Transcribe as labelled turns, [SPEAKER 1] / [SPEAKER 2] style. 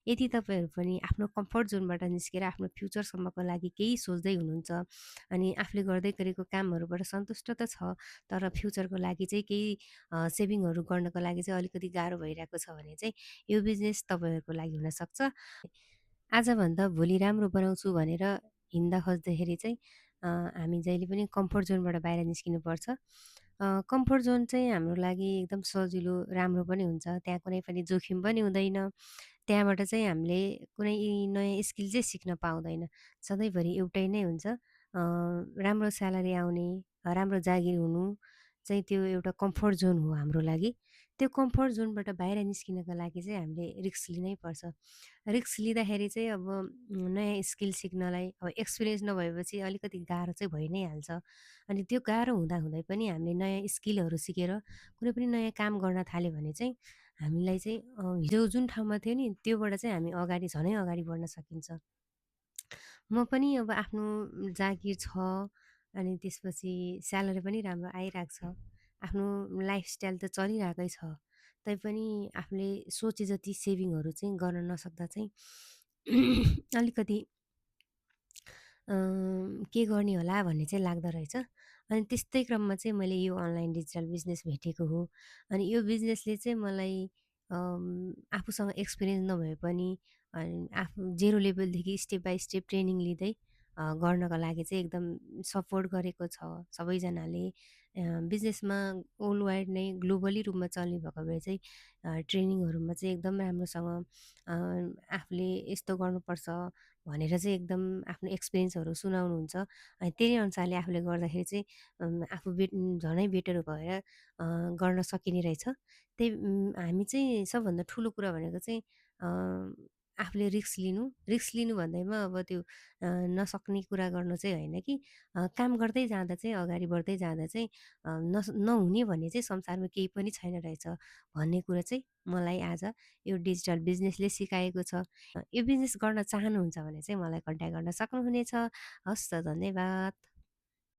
[SPEAKER 1] यदि तपाईँहरू पनि आफ्नो कम्फर्ट जोनबाट निस्केर आफ्नो फ्युचरसम्मको लागि केही सोच्दै हुनुहुन्छ अनि आफूले गर्दै गरेको कामहरूबाट सन्तुष्ट त छ, तर फ्युचरको लागि चाहिँ केही सेभिङहरू गर्नको लागि चाहिँ अलिकति गाह्रो भइरहेको छ भने चाहिँ यो बिजनेस तपाईँहरूको लागि हुनसक्छ। आजभन्दा भोलि राम्रो बनाउँछु भनेर हिँड्दा खोज्दाखेरि चाहिँ हामी जहिले पनि कम्फोर्ट जोनबाट बाहिर निस्किनुपर्छ। कम्फोर्ट जोन चाहिँ हाम्रो लागि एकदम सजिलो, राम्रो पनि हुन्छ। त्यहाँ कुनै पनि जोखिम पनि हुँदैन। त्यहाँबाट चाहिँ हामीले कुनै नयाँ स्किल चाहिँ सिक्न पाउँदैन। सधैँभरि एउटै नै हुन्छ। राम्रो स्यालेरी आउने, राम्रो जागिर हुनु चाहिँ त्यो एउटा कम्फोर्ट जोन हो हाम्रो लागि। त्यो कम्फोर्ट जोनबाट बाहिर निस्किनको लागि चाहिँ हामीले रिस्क लिनै पर्छ। रिस्क लिँदाखेरि चाहिँ अब नयाँ स्किल सिक्नलाई अब एक्सपिरियन्स नभएपछि अलिकति गाह्रो चाहिँ भइ नै हाल्छ। अनि त्यो गाह्रो हुँदाहुँदै पनि हामीले नयाँ स्किलहरू सिकेर कुनै पनि नयाँ काम गर्न थाल्यो भने चाहिँ हामीलाई चाहिँ हिजो जुन ठाउँमा थियो नि त्योबाट चाहिँ हामी अगाडि झनै अगाडि बढ्न सकिन्छ। म पनि अब आफ्नो जागिर छ अनि त्यसपछि स्यालेरी पनि राम्रो आइरहेको छ। आफ्नो लाइफस्टाइल त चलिरहेकै छ। तैपनि आफूले सोचे जति सेभिङहरू चाहिँ गर्न नसक्दा चाहिँ अलिकति के गर्ने होला भन्ने चाहिँ लाग्दो रहेछ। अनि त्यस्तै क्रममा चाहिँ मैले यो अनलाइन डिजिटल बिजनेस भेटेको हो। अनि यो बिजनेसले चाहिँ मलाई आफूसँग एक्सपिरियन्स नभए पनि आफू जेरो लेभलदेखि स्टेप बाई स्टेप ट्रेनिङ लिँदै गर्नका लागि चाहिँ एकदम सपोर्ट गरेको छ सबैजनाले। बिजनेसमा वर्ल्ड वाइड नै ग्लोबली रूपमा चल्ने भएको भए चाहिँ ट्रेनिङहरूमा चाहिँ एकदम राम्रोसँग आफूले यस्तो गर्नुपर्छ भनेर चाहिँ एकदम आफ्नो एक्सपिरियन्सहरू सुनाउनुहुन्छ। अनि त्यही अनुसारले आफूले गर्दाखेरि चाहिँ आफू झनै बेटर भएर गर्न सकिने रहेछ। त्यही हामी चाहिँ सबभन्दा ठुलो कुरा भनेको चाहिँ आफूले रिस्क लिनु। रिस्क लिनु भन्दैमा अब त्यो नसक्ने कुरा गर्नु चाहिँ होइन कि काम गर्दै जाँदा चाहिँ अगाडि बढ्दै जाँदा चाहिँ नहुने भन्ने चाहिँ संसारमा केही पनि छैन रहेछ भन्ने कुरा चाहिँ मलाई आज यो डिजिटल बिजनेसले सिकाएको छ। यो बिजनेस गर्न चाहनुहुन्छ भने चाहिँ मलाई कन्ट्याक्ट गर्न सक्नुहुनेछ। हस् त, धन्यवाद।